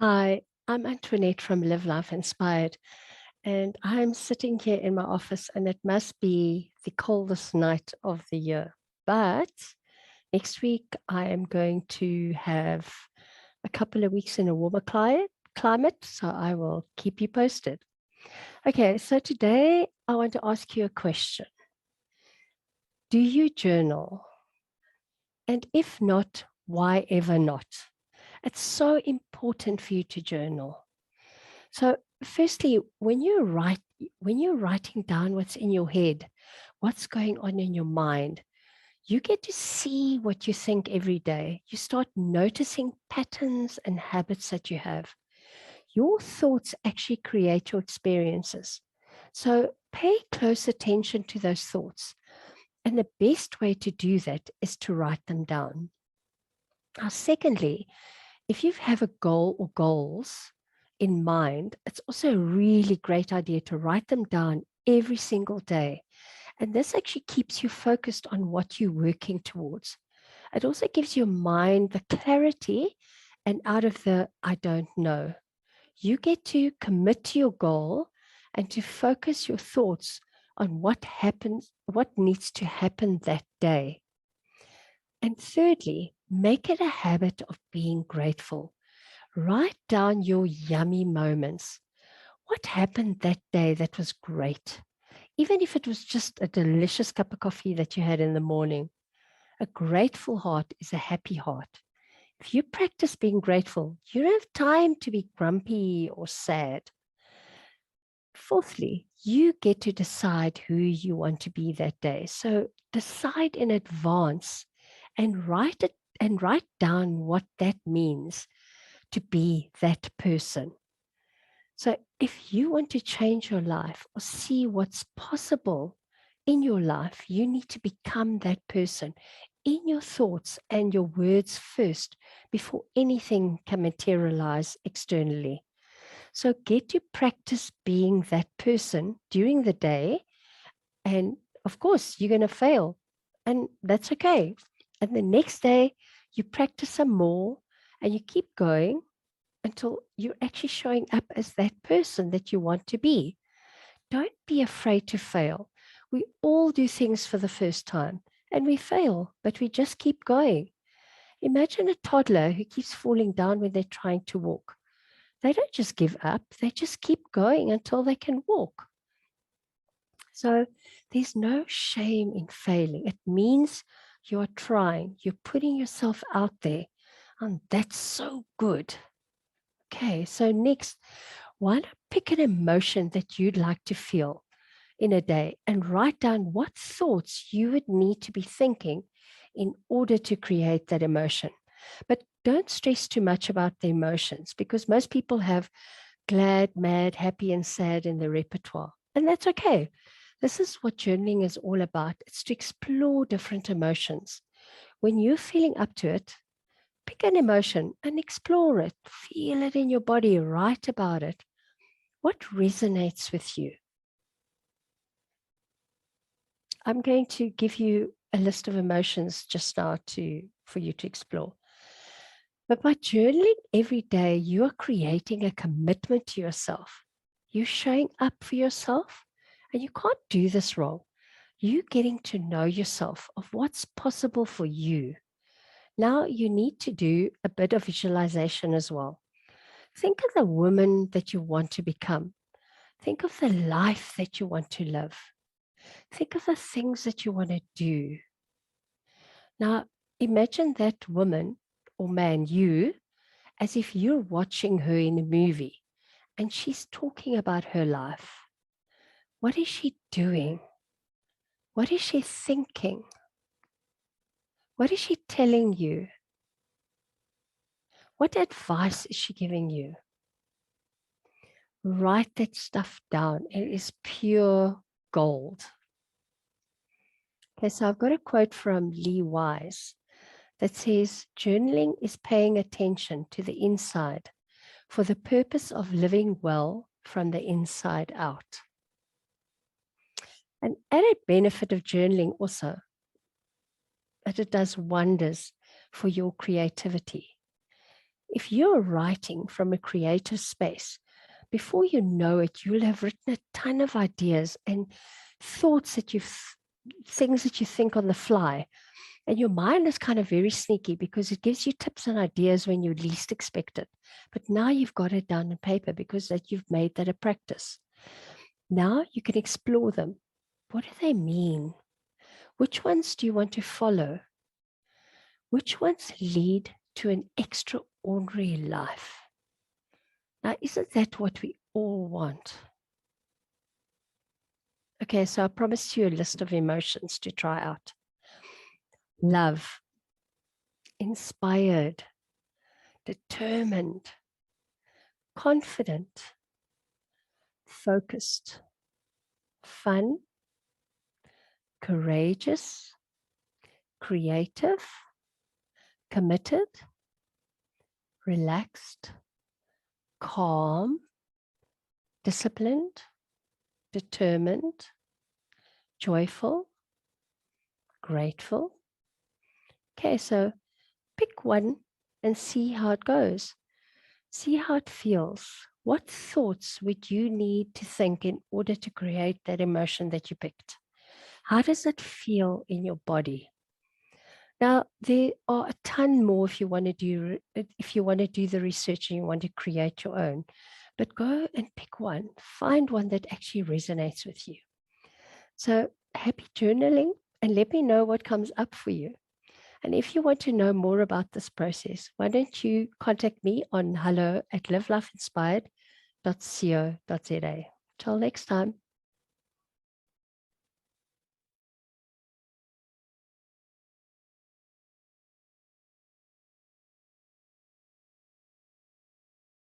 Hi, I'm Antoinette from Live Life Inspired, and I'm sitting here in my office, and it must be the coldest night of the year. But next week, I am going to have a couple of weeks in a warmer climate, so I will keep you posted. Okay, so today I want to ask you a question. Do you journal? And if not, why ever not? It's so important for you to journal. So firstly, when you're writing down what's in your head, what's going on in your mind, you get to see what you think every day. You start noticing patterns and habits that you have. Your thoughts actually create your experiences. So pay close attention to those thoughts. And the best way to do that is to write them down. Now, secondly, if you have a goal or goals in mind, it's also a really great idea to write them down every single day. And this actually keeps you focused on what you're working towards. It also gives your mind the clarity and out of the I don't know. You get to commit to your goal and to focus your thoughts on what happens, what needs to happen that day. And thirdly, make it a habit of being grateful. Write down your yummy moments. What happened that day that was great? Even if it was just a delicious cup of coffee that you had in the morning. A grateful heart is a happy heart. If you practice being grateful, you don't have time to be grumpy or sad. Fourthly, you get to decide who you want to be that day. So decide in advance and write down what that means to be that person. So if you want to change your life or see what's possible in your life, you need to become that person in your thoughts and your words first before anything can materialize externally. So get to practice being that person during the day. And of course, you're going to fail, and that's okay. And the next day, you practice some more and you keep going until you're actually showing up as that person that you want to be. Don't be afraid to fail. We all do things for the first time and we fail, but we just keep going. Imagine a toddler who keeps falling down when they're trying to walk. They don't just give up, they just keep going until they can walk. So there's no shame in failing. It means you're trying, you're putting yourself out there, and that's so good. Okay, so next, why not pick an emotion that you'd like to feel in a day and write down what thoughts you would need to be thinking in order to create that emotion. But don't stress too much about the emotions because most people have glad, mad, happy, and sad in the repertoire. And that's okay. This is what journaling is all about. It's to explore different emotions. When you're feeling up to it, pick an emotion and explore it. Feel it in your body, write about it. What resonates with you? I'm going to give you a list of emotions just now for you to explore. But by journaling every day, you are creating a commitment to yourself. You're showing up for yourself, and you can't do this wrong. You're getting to know yourself of what's possible for you. Now you need to do a bit of visualization as well. Think of the woman that you want to become. Think of the life that you want to live. Think of the things that you want to do. Now, imagine that woman or man, you, as if you're watching her in a movie and she's talking about her life. What is she doing? What is she thinking? What is she telling you? What advice is she giving you? Write that stuff down. It is pure gold. Okay, so I've got a quote from Lee Wise that says, journaling is paying attention to the inside for the purpose of living well from the inside out. An added benefit of journaling also, that it does wonders for your creativity. If you're writing from a creative space, before you know it, you'll have written a ton of ideas and thoughts that things that you think on the fly. And your mind is kind of very sneaky because it gives you tips and ideas when you least expect it. But now you've got it down on paper because that you've made that a practice. Now you can explore them. What do they mean? Which ones do you want to follow? Which ones lead to an extraordinary life? Now, isn't that what we all want? Okay, so I promised you a list of emotions to try out. Love, inspired, determined, confident, focused, fun, courageous, creative, committed, relaxed, calm, disciplined, determined, joyful, grateful. Okay, so pick one and see how it goes. See how it feels. What thoughts would you need to think in order to create that emotion that you picked? How does it feel in your body? Now, there are a ton more if you want to do the research and you want to create your own. But go and pick one. Find one that actually resonates with you. So happy journaling, and let me know what comes up for you. And if you want to know more about this process, why don't you contact me on hello@livelifeinspired.co.za. Till next time.